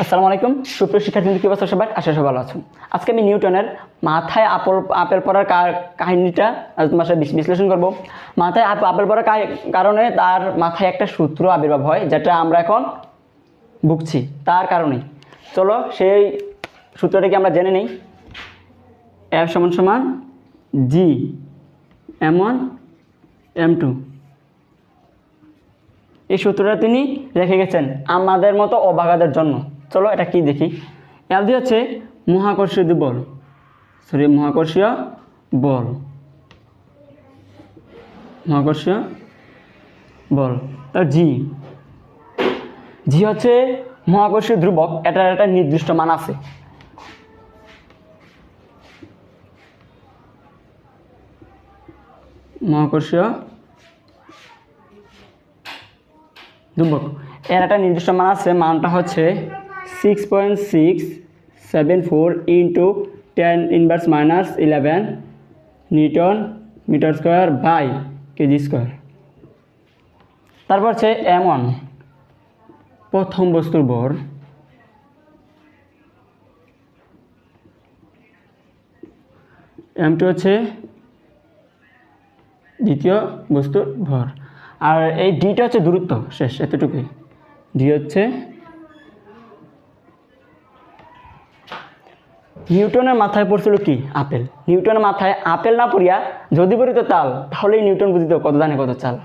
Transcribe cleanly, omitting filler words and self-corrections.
আসসালামু আলাইকুম সুপ্রিয় শিক্ষার্থী, কি অবস্থা সবার? আশা সবাই ভালো আছেন। আজকে আমি নিউটনের মাথায় আপেল পড়ার কাহিনীটা তোমার সাথে বিশ্লেষণ করব। মাথায় আপেল পড়ার কারণে তার মাথায় একটা সূত্র আবির্ভাব হয়, যেটা আমরা এখন ভুগছি তার কারণেই। চলো সেই সূত্রটাকে আমরা জেনে নিই। F সমান G M1 M2। এই সূত্রটা তিনি রেখে গেছেন আমাদের মতো অবাগাদের জন্য। চলো এটা কি দেখি। এল দিয়ে হচ্ছে মহাকর্ষীয় বল, মহাকর্ষীয় বল। তার জি হচ্ছে মহাকর্ষীয় ধ্রুবক, এটার একটা নির্দিষ্ট মান আছে। মহাকর্ষীয় ধ্রুবক এর একটা নির্দিষ্ট মান আছে, মানটা হচ্ছে 6.674 into 10⁻⁻11 newton metre square by kg square. তারপর হচ্ছে M1 প্রথম বস্তুর ভর, M2 হচ্ছে দ্বিতীয় বস্তুর ভর, আর এই ডিটা হচ্ছে দূরত্ব। শেষ, এতটুকুই। ডি হচ্ছে নিউটনের মাথায় পড়ছিল কি? আপেল। নিউটনের মাথায় আপেল না পড়িয়া যদি পড়িত তাল, তাহলেই নিউটন বুঝিত কত জানে কত চাল।